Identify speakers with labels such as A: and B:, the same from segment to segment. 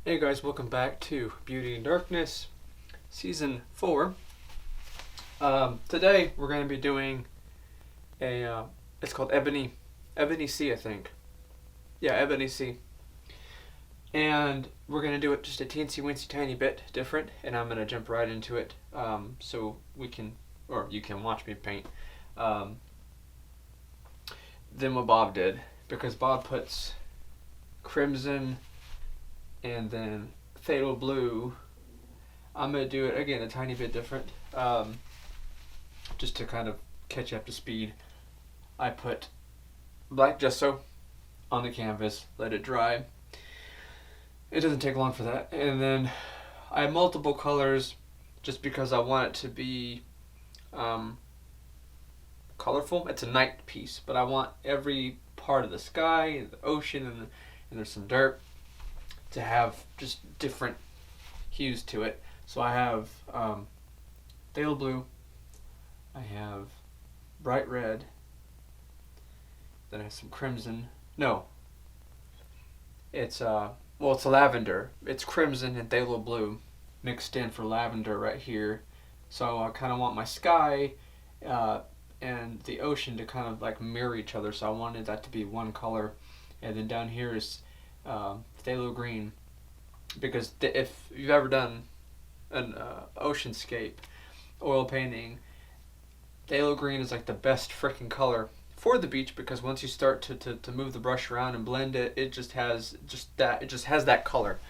A: Hey guys, welcome back to Beauty and Darkness, Season 4. Today we're going to be doing it's called Ebony Sea, I think. Yeah, Ebony Sea. And we're going to do it just a teensy-weensy tiny bit different, and I'm going to jump right into it so we can, or you can watch me paint, than what Bob did, because Bob puts crimson and then Thalo Blue. I'm going to do it again a tiny bit different, just to kind of catch up to speed. I put black gesso on the canvas, let it dry. It doesn't take long for that. And then I have multiple colors just because I want it to be colorful. It's a night piece, but I want every part of the sky, the ocean, and there's some dirt to have just different hues to it. So I have Thalo Blue, I have bright red, then I have some crimson. No, it's it's lavender. It's crimson and Thalo Blue mixed in for lavender right here. So I kind of want my sky and the ocean to kind of like mirror each other. So I wanted that to be one color, and then down here is Phthalo green, because if you've ever done an oceanscape oil painting, phthalo green is like the best freaking color for the beach, because once you start to move the brush around and blend it, it just has that color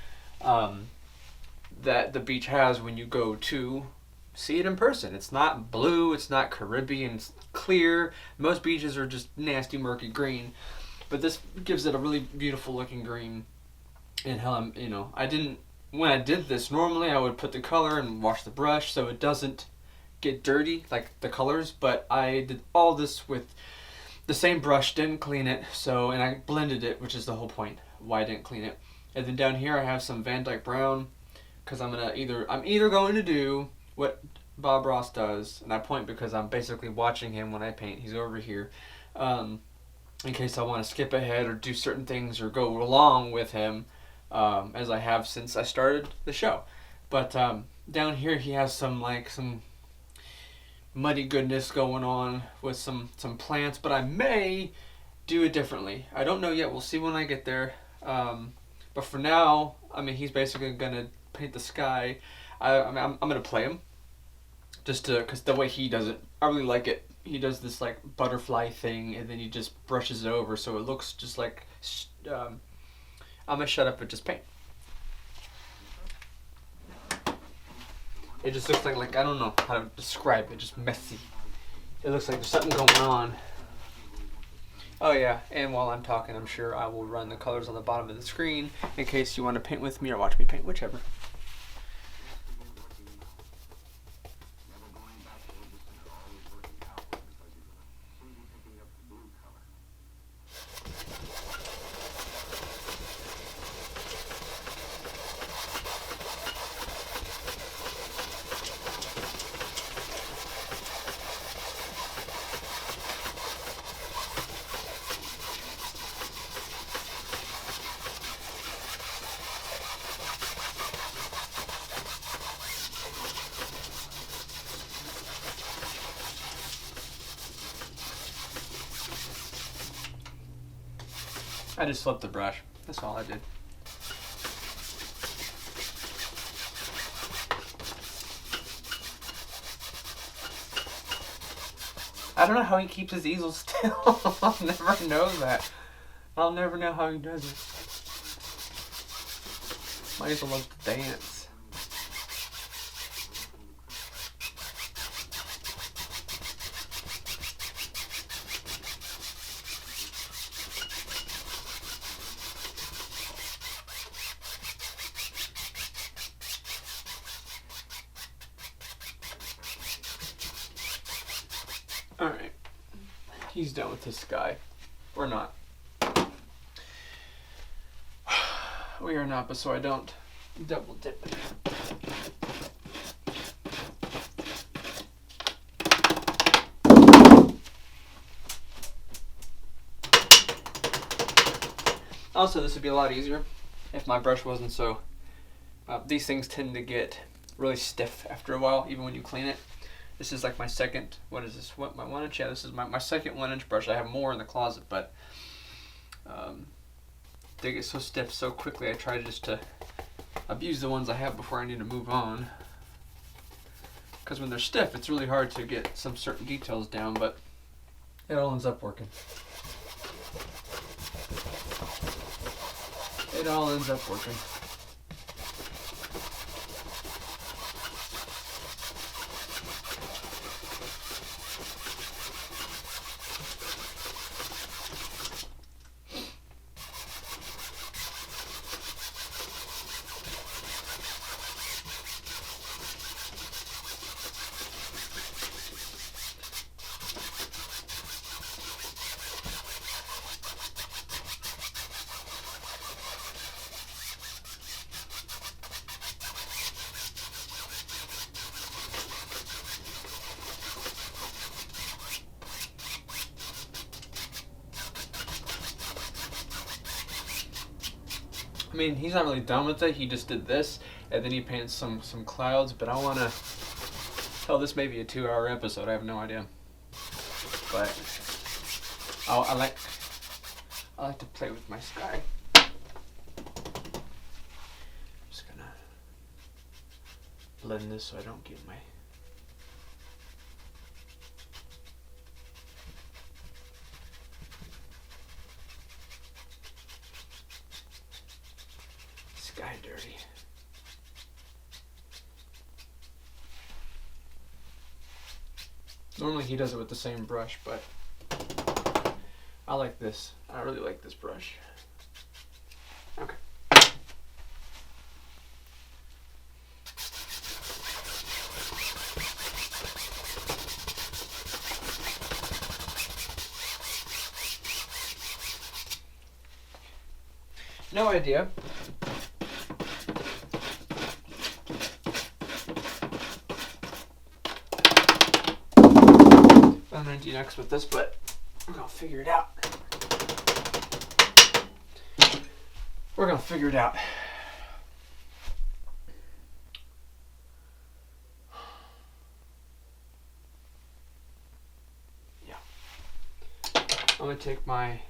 A: that the beach has when you go to see it in person. It's not blue, it's not Caribbean, it's clear. Most beaches are just nasty murky green, but this gives it a really beautiful looking green. And hell, when I did this, normally I would put the color and wash the brush so it doesn't get dirty like the colors, but I did all this with the same brush, didn't clean it, and I blended it, which is the whole point why I didn't clean it. And then down here I have some Dyke Brown, because I'm either going to do what Bob Ross does, and I point because I'm basically watching him when I paint. He's over here, in case I want to skip ahead or do certain things or go along with him, as I have since I started the show. But down here he has some muddy goodness going on with some plants, but I may do it differently. I don't know yet. We'll see when I get there. But for now, he's basically gonna paint the sky. I'm gonna play him, because the way he does it, I really like it. He does this like butterfly thing, and then he just brushes it over, so it looks just like. I'm gonna shut up and just paint. It just looks like I don't know how to describe it. Just messy. It looks like there's something going on. Oh yeah, and while I'm talking, I'm sure I will run the colors on the bottom of the screen in case you want to paint with me or watch me paint, whichever. I just flipped the brush. That's all I did. I don't know how he keeps his easel still. I'll never know that. I'll never know how he does it. My easel loves to dance. Alright, he's done with his sky. We're not. We are not, but so I don't double dip. Also, this would be a lot easier if my brush wasn't so These things tend to get really stiff after a while, even when you clean it. This is like my second, what is this? What, my 1 inch? Yeah, this is my second 1 inch brush. I have more in the closet, but they get so stiff so quickly. I try just to abuse the ones I have before I need to move on. Because when they're stiff, it's really hard to get some certain details down, but it all ends up working. It all ends up working. I mean, he's not really done with it. He just did this, and then he painted some clouds. But I want to. Hell, this may be a 2-hour episode. I have no idea. But I like to play with my sky. Just gonna blend this so I don't get my. Sky dirty. Normally he does it with the same brush, but I like this. I really like this brush. Okay. No idea. I don't know do next with this, but we're gonna figure it out. We're gonna figure it out. Yeah. I'm gonna take my.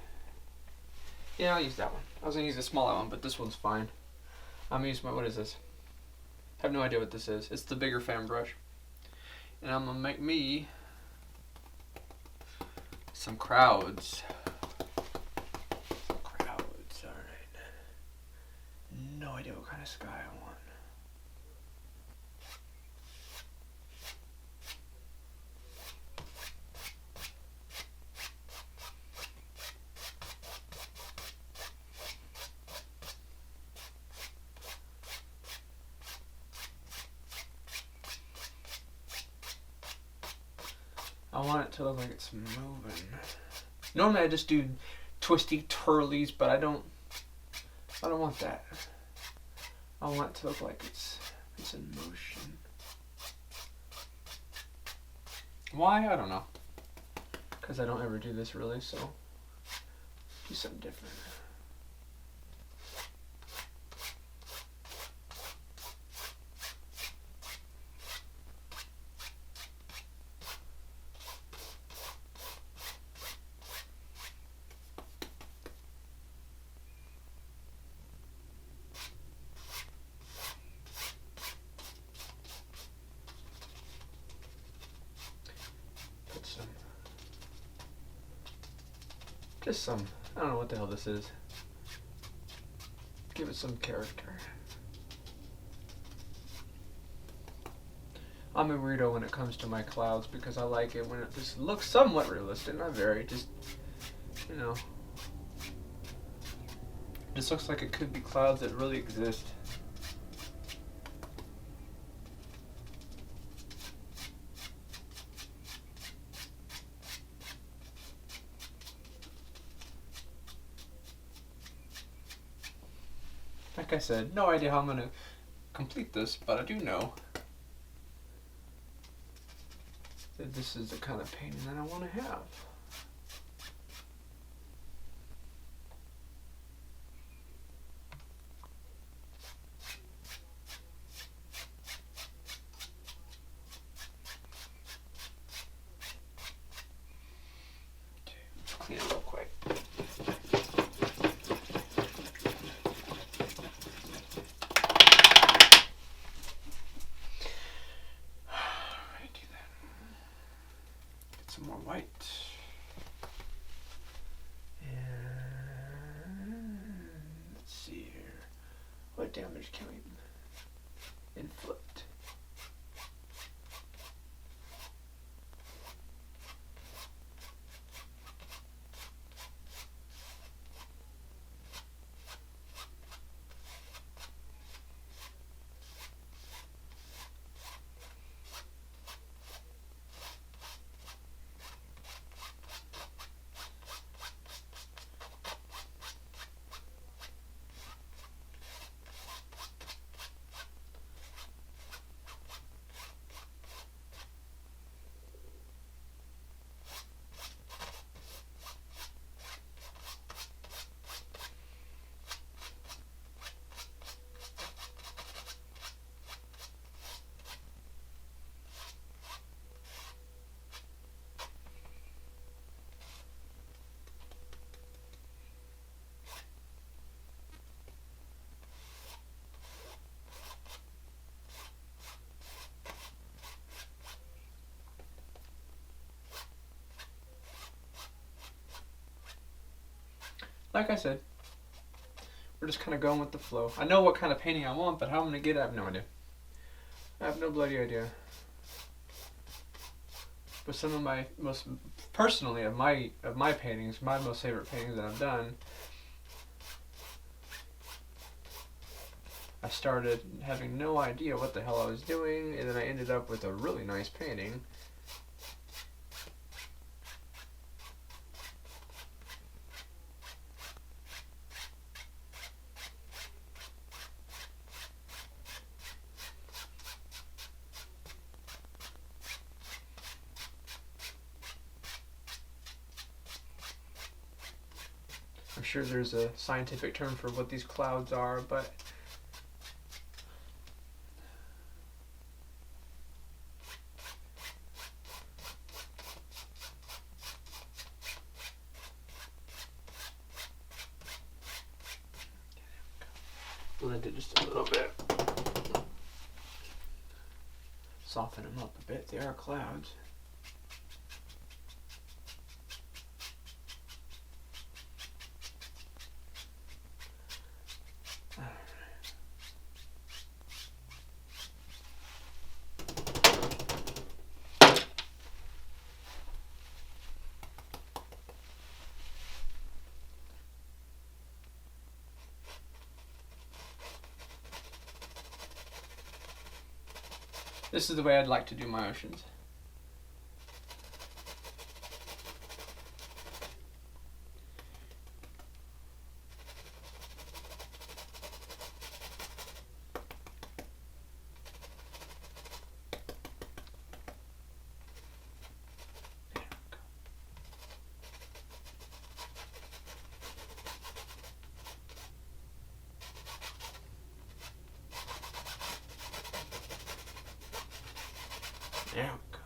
A: Yeah, I'll use that one. I was gonna use a smaller one, but this one's fine. I'm gonna use my. What is this? I have no idea what this is. It's the bigger fan brush, and I'm gonna make me some crowds. Crowds, alright. No idea what kind of sky I want. I want it to look like it's moving. Normally I just do twisty twirlies, but I don't want that. I want it to look like it's in motion. Why? I don't know. Because I don't ever do this really, so do something different. Just some, I don't know what the hell this is. Give it some character. I'm a weirdo when it comes to my clouds because I like it when it just looks somewhat realistic, not very, just, you know. Just looks like it could be clouds that really exist. Like I said, no idea how I'm going to complete this, but I do know that this is the kind of painting that I want to have. like I said, we're just kind of going with the flow. I know what kind of painting I want, but how I'm going to get it, I have no idea. I have no bloody idea. But some of my most, personally, of my paintings, my most favorite paintings that I've done, I started having no idea what the hell I was doing, and then I ended up with a really nice painting. I'm sure there's a scientific term for what these clouds are, but blend it just a little bit. Soften them up a bit. They are clouds. This is the way I'd like to do my oceans. There we go.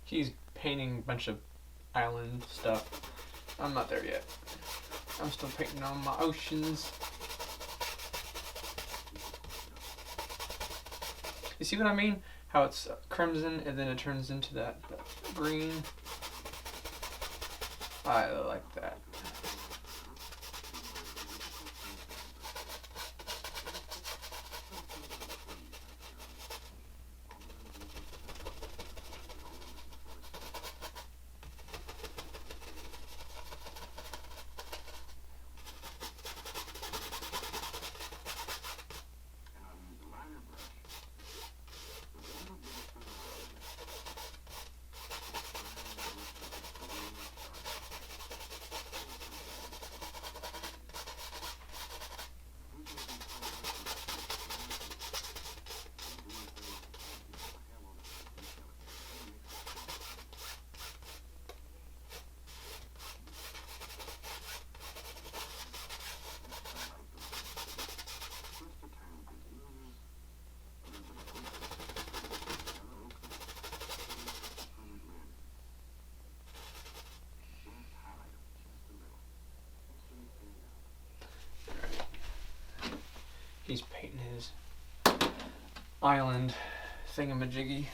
A: He's painting a bunch of island stuff. I'm not there yet. I'm still painting on my oceans. You see what I mean? How it's crimson and then it turns into that green. I like that. He's painting his island thingamajiggy.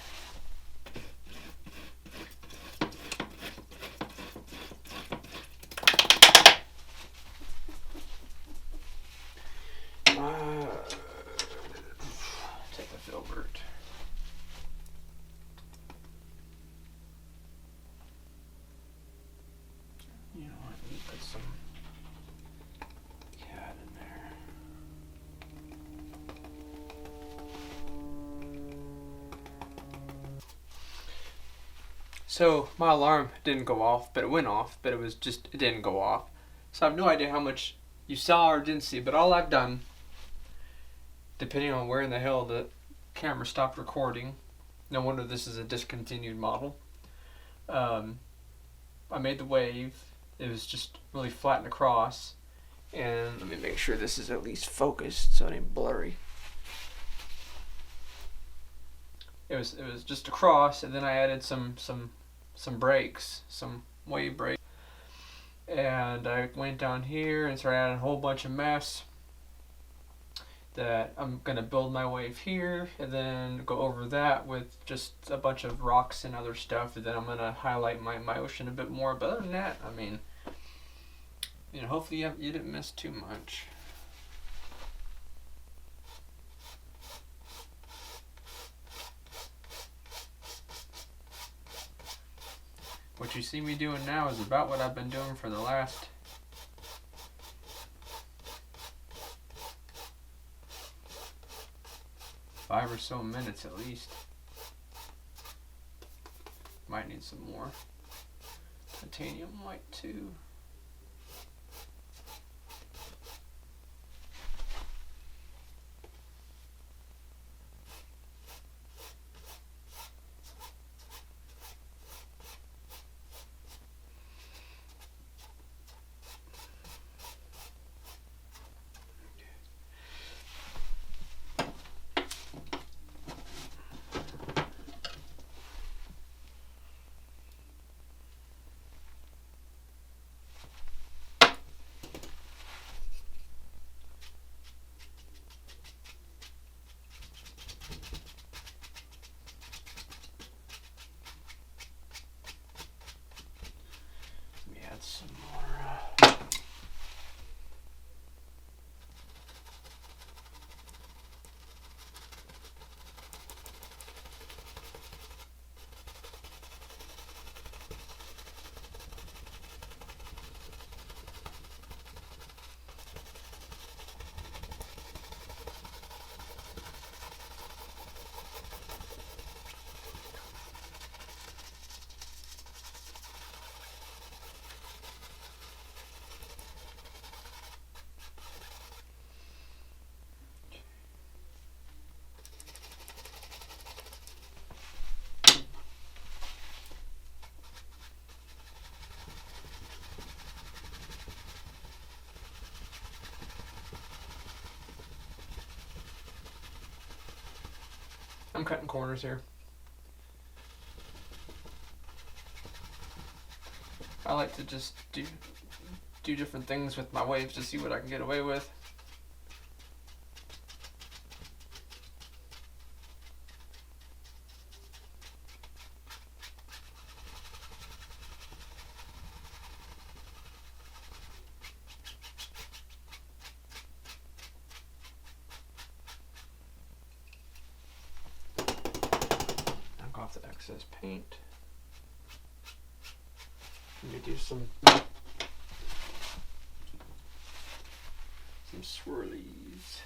A: Take the filbert. You know what? Let me put some Cad in there. So my alarm didn't go off, but it went off, but it didn't go off. So I have no idea how much you saw or didn't see, but all I've done, depending on where in the hell the camera stopped recording, no wonder this is a discontinued model. I made the wave. It was just really flat and across. And let me make sure this is at least focused so it ain't blurry. It was just across, and then I added some breaks, some wave breaks. And I went down here and started adding a whole bunch of mess that I'm going to build my wave here and then go over that with just a bunch of rocks and other stuff, and then I'm going to highlight my ocean a bit more. But other than that, I mean, you know, hopefully you didn't miss too much. What you see me doing now is about what I've been doing for the last five or so minutes at least. Might need some more titanium white too. Some more. I'm cutting corners here. I like to just do different things with my waves to see what I can get away with. The excess paint. Let me do some swirlies.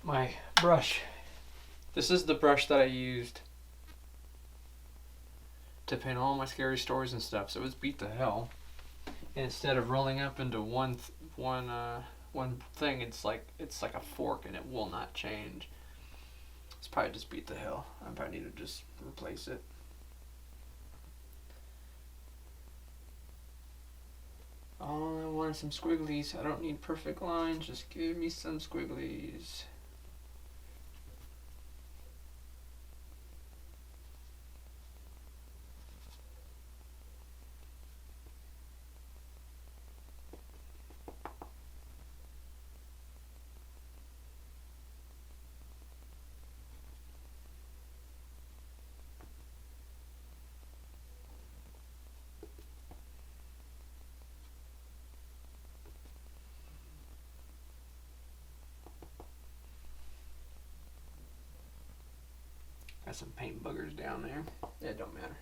A: My brush. This is the brush that I used to paint all my scary stories and stuff. So it's beat the hell. And instead of rolling up into one thing, it's like a fork and it will not change. It's probably just beat the hell. I probably need to just replace it. All I want is some squigglies. I don't need perfect lines. Just give me some squigglies. Got some paint boogers down there. It don't matter.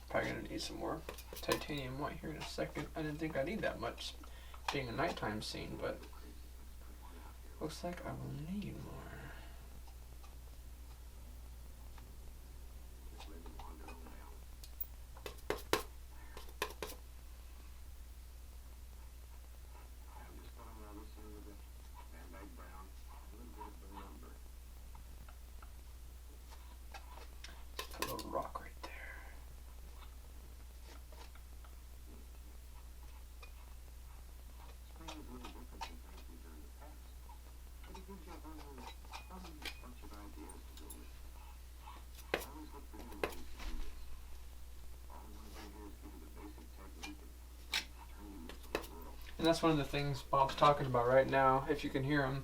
A: Probably gonna need some more titanium white here in a second. I didn't think I need that much being a nighttime scene, but looks like I will need more. Put a little rock right there. And that's one of the things Bob's talking about right now. If you can hear him,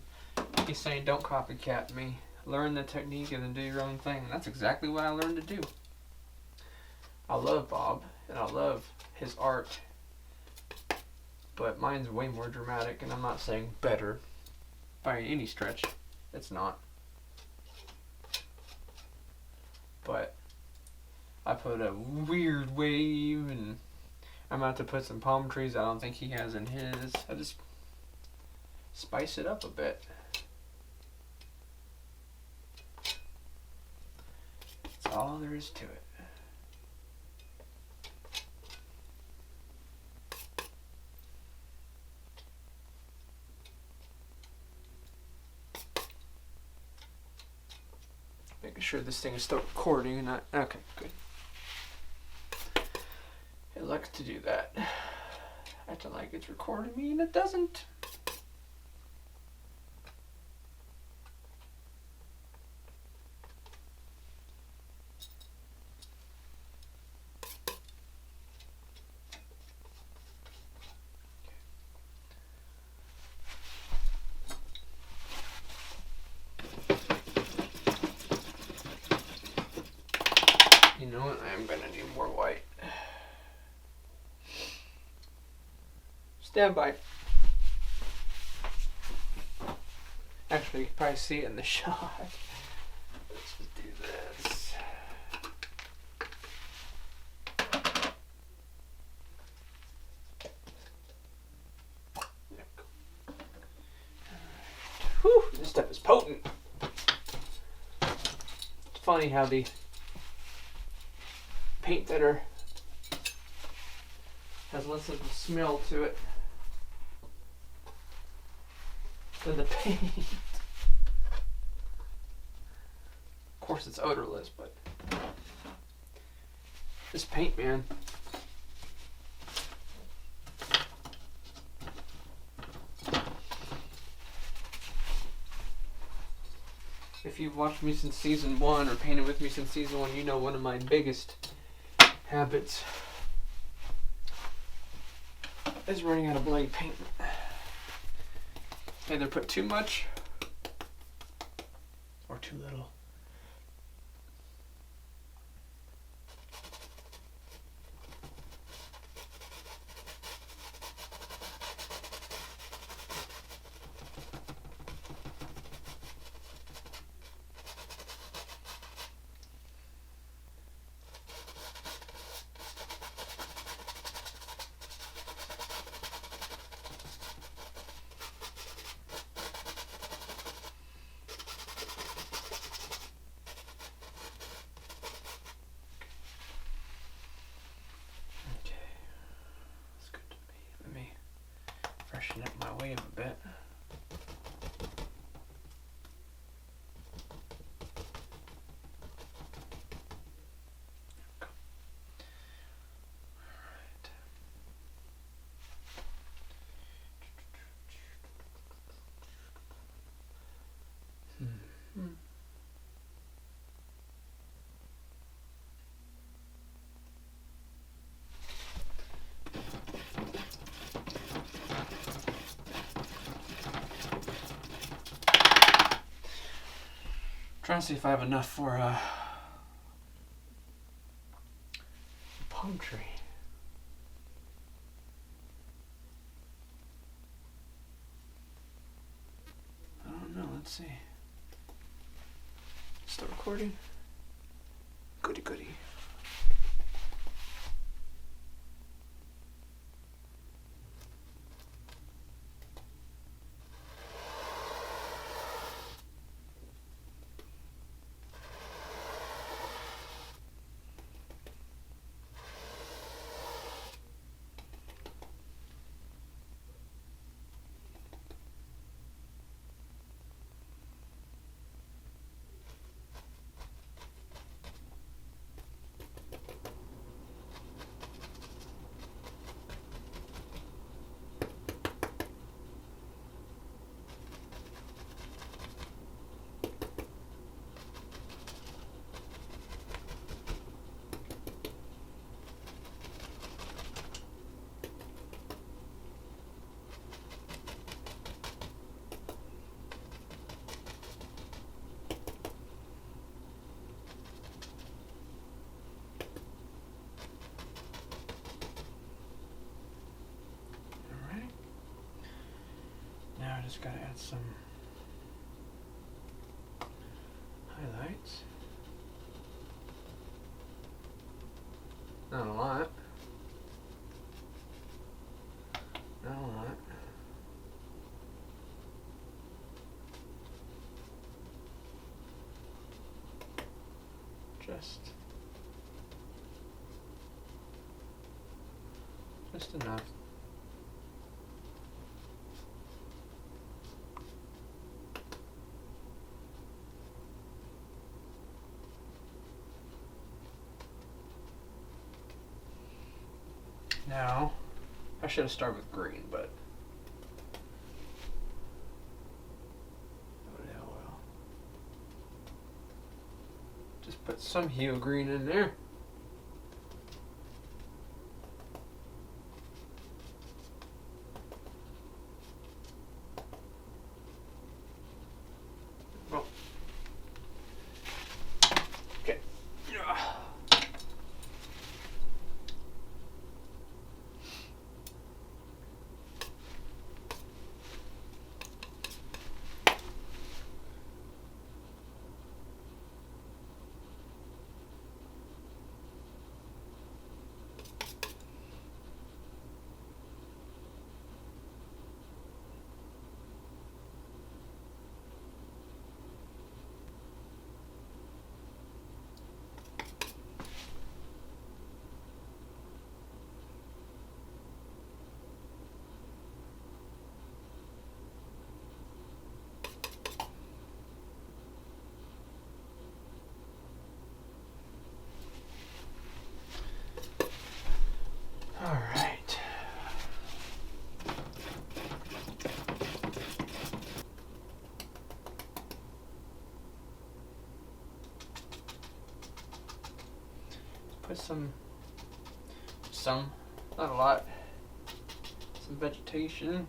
A: he's saying don't copycat me. Learn the technique and then do your own thing. And that's exactly what I learned to do. I love Bob and I love his art, but mine's way more dramatic, and I'm not saying better by any stretch. It's not. But I put a weird wave, and I'm about to put some palm trees I don't think he has in his. I just spice it up a bit. That's all there is to it. Making sure this thing is still recording and not. Okay, good. It likes to do that. Acting like it's recording me and it doesn't. You know what? I am gonna need more white. Stand by. Actually, you can probably see it in the shot. Let's just do this. There we go. Whew, this stuff is potent. It's funny how the paint thinner has less of a smell to it than the paint. Of course it's odorless, but This paint, man. If you've watched me since season 1 or painted with me since season 1, you know one of my biggest habits is running out of blade paint. Either put too much or too little. Freshen up my wave a bit. Trying to see if I have enough for a palm tree. I don't know, let's see. Still recording? Goody goody. Now I just gotta add some highlights. Not a lot. Not a lot. Just enough. Now, I should have started with green, but oh yeah, well. Just put some hue green in there. Well, okay. put some, not a lot, some vegetation.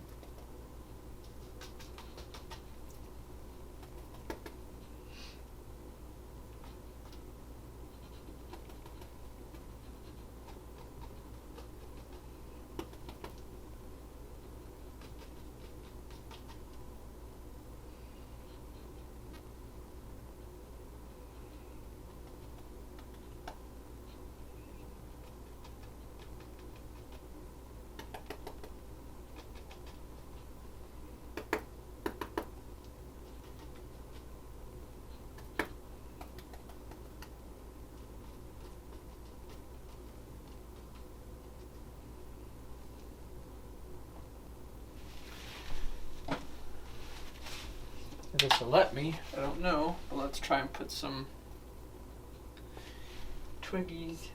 A: If this will let me, I don't know, but let's try and put some twiggies.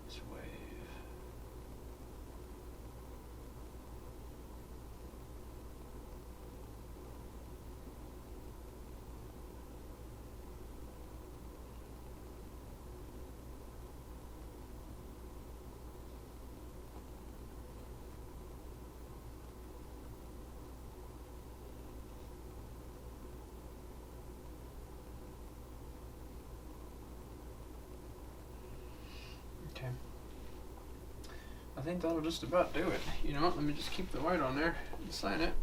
A: This wave. Okay. I think that'll just about do it. You know what? Let me just keep the white on there and sign it.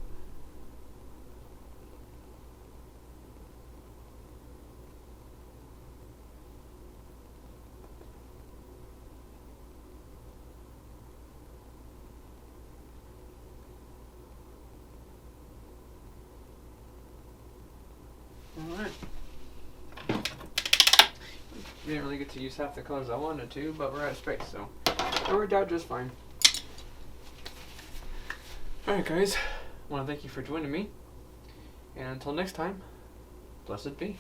A: Alright. We didn't really get to use half the colors I wanted to, but we're out of space, so it worked out just fine. Alright guys, I want to thank you for joining me, and until next time, blessed be.